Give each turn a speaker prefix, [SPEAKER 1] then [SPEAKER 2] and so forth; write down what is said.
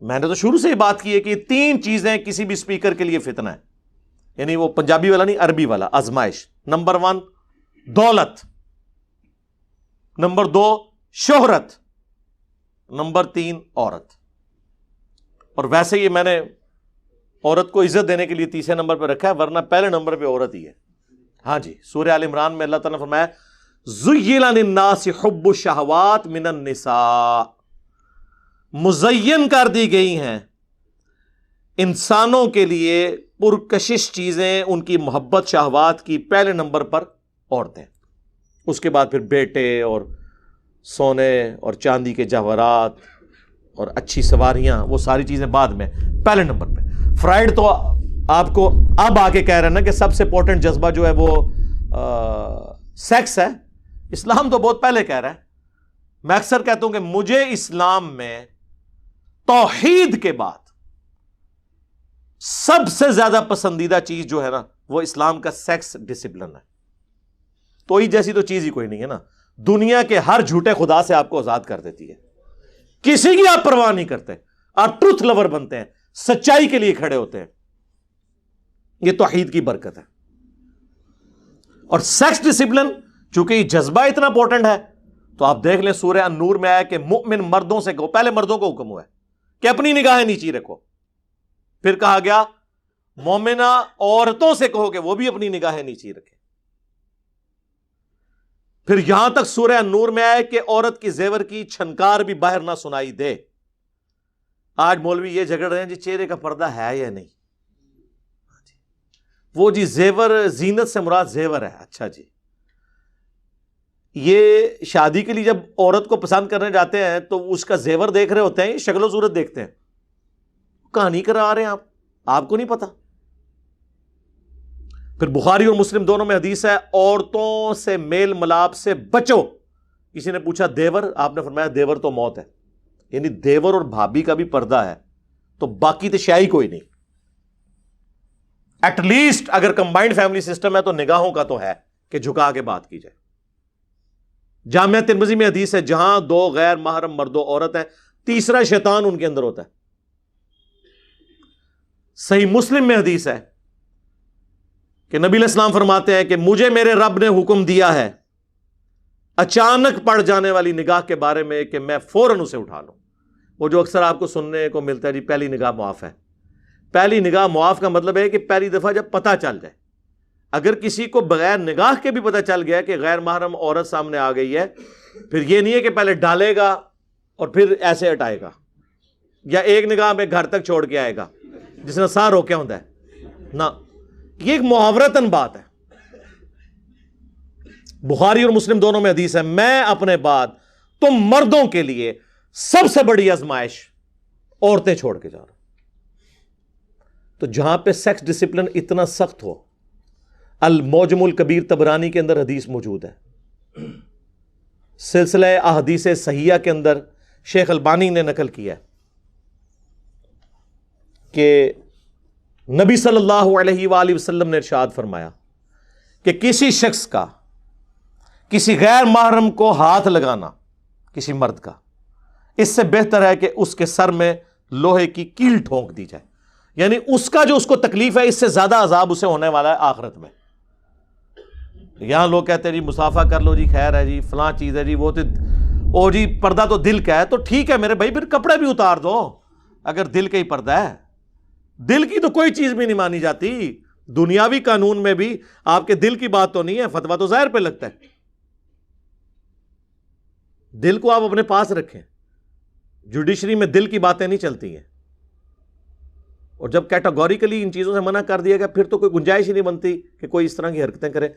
[SPEAKER 1] میں نے تو شروع سے ہی بات کی ہے کہ 3 چیزیں کسی بھی اسپیکر کے لیے فتنہ ہے، یعنی وہ پنجابی والا نہیں، عربی والا، آزمائش۔ نمبر 1 دولت، نمبر 2 شہرت، نمبر 3 عورت۔ اور ویسے ہی میں نے عورت کو عزت دینے کے لیے تیسرے نمبر پہ رکھا ہے، ورنہ پہلے نمبر پہ عورت ہی ہے۔ ہاں جی، سورہ آل عمران میں اللہ تعالیٰ نے فرمایا زُيِّنَ لِلنَّاسِ حُبُّ الشَّهَوَاتِ مِنَ النِّسَاءِ، مزین کر دی گئی ہیں انسانوں کے لیے پرکشش چیزیں، ان کی محبت شہوات کی، پہلے نمبر پر عورتیں، اس کے بعد پھر بیٹے اور سونے اور چاندی کے جواہرات اور اچھی سواریاں، وہ ساری چیزیں بعد میں، پہلے نمبر پہ۔ فرائیڈ تو آپ کو اب آ کے کہہ رہے ہیں نا کہ سب سے امپورٹنٹ جذبہ جو ہے وہ سیکس ہے، اسلام تو بہت پہلے کہہ رہا ہے۔ میں اکثر کہتا ہوں کہ مجھے اسلام میں توحید کے بعد سب سے زیادہ پسندیدہ چیز جو ہے نا وہ اسلام کا سیکس ڈسپلن ہے۔ تو ہی جیسی تو چیز ہی کوئی نہیں ہے نا، دنیا کے ہر جھوٹے خدا سے آپ کو آزاد کر دیتی ہے، کسی کی آپ پرواہ نہیں کرتے، آپ ٹروتھ لور بنتے ہیں، سچائی کے لیے کھڑے ہوتے ہیں۔ یہ توحید کی برکت ہے۔ اور سیکس ڈسپلن چونکہ یہ جذبہ اتنا امپورٹنٹ ہے، تو آپ دیکھ لیں سورہ النور میں آیا کہ مؤمن مردوں سے کہو، پہلے مردوں کو حکم ہوا ہے کہ اپنی نگاہیں نیچی رکھو، پھر کہا گیا مومنہ عورتوں سے کہو کہ وہ بھی اپنی نگاہیں نیچی رکھیں، پھر یہاں تک سورہ النور میں آیا کہ عورت کی زیور کی چھنکار بھی باہر نہ سنائی دے۔ آج مولوی یہ جھگڑ رہے ہیں جی چہرے کا پردہ ہے یا نہیں، وہ جی زیور زینت سے مراد زیور ہے، اچھا جی، یہ شادی کے لیے جب عورت کو پسند کرنے جاتے ہیں تو اس کا زیور دیکھ رہے ہوتے ہیں، شکل و صورت دیکھتے ہیں، کہانی کرا رہے ہیں آپ کو نہیں پتا۔ پھر بخاری اور مسلم دونوں میں حدیث ہے عورتوں سے میل ملاپ سے بچو۔ کسی نے پوچھا دیور، آپ نے فرمایا دیور تو موت ہے، یعنی دیور اور بھابھی کا بھی پردہ ہے تو باقی تو شاہی کوئی نہیں۔ ایٹ لیسٹ اگر کمبائنڈ فیملی سسٹم ہے تو نگاہوں کا تو ہے کہ جھکا کے بات کی جائے۔ جامعہ ترمذی میں حدیث ہے جہاں 2 غیر محرم مرد و عورت ہیں، تیسرا شیطان ان کے اندر ہوتا ہے۔ صحیح مسلم میں حدیث ہے کہ نبی علیہ السلام فرماتے ہیں کہ مجھے میرے رب نے حکم دیا ہے اچانک پڑ جانے والی نگاہ کے بارے میں کہ میں فوراً اسے اٹھا لوں۔ وہ جو اکثر آپ کو سننے کو ملتا ہے جی پہلی نگاہ معاف ہے۔ پہلی نگاہ معاف کا مطلب ہے کہ پہلی دفعہ جب پتہ چل جائے، اگر کسی کو بغیر نگاہ کے بھی پتہ چل گیا کہ غیر محرم عورت سامنے آ گئی ہے، پھر یہ نہیں ہے کہ پہلے ڈالے گا اور پھر ایسے ہٹائے گا، یا ایک نگاہ میں گھر تک چھوڑ کے آئے گا جس نے سا روکیا ہوتا ہے، نہ، یہ ایک محاورتاً بات ہے۔ بخاری اور مسلم دونوں میں حدیث ہے میں اپنے بعد تم مردوں کے لیے سب سے بڑی آزمائش عورتیں چھوڑ کے جا رہا ہوں۔ تو جہاں پہ سیکس ڈسپلن اتنا سخت ہو، المعجم الکبیر طبرانی کے اندر حدیث موجود ہے، سلسلہ احادیث صحیحہ کے اندر شیخ البانی نے نقل کیا ہے کہ نبی صلی اللہ علیہ وآلہ وسلم نے ارشاد فرمایا کہ کسی شخص کا کسی غیر محرم کو ہاتھ لگانا، کسی مرد کا، اس سے بہتر ہے کہ اس کے سر میں لوہے کی کیل ٹھونک دی جائے، یعنی اس کا جو اس کو تکلیف ہے اس سے زیادہ عذاب اسے ہونے والا ہے آخرت میں۔ یہاں لوگ کہتے ہیں جی مسافہ کر لو جی، خیر ہے جی، فلاں چیز ہے جی، وہ تو جی پردہ تو دل کا ہے، تو ٹھیک ہے میرے بھائی، پھر کپڑے بھی اتار دو اگر دل کا ہی پردہ ہے۔ دل کی تو کوئی چیز بھی نہیں مانی جاتی، دنیاوی قانون میں بھی آپ کے دل کی بات تو نہیں ہے، فتویٰ تو ظاہر پہ لگتا ہے۔ دل کو آپ اپنے پاس رکھیں، جوڈیشری میں دل کی باتیں نہیں چلتی ہیں، اور جب کیٹاگوریکلی ان چیزوں سے منع کر دیا گیا پھر تو کوئی گنجائش ہی نہیں بنتی کہ کوئی اس طرح کی حرکتیں کرے۔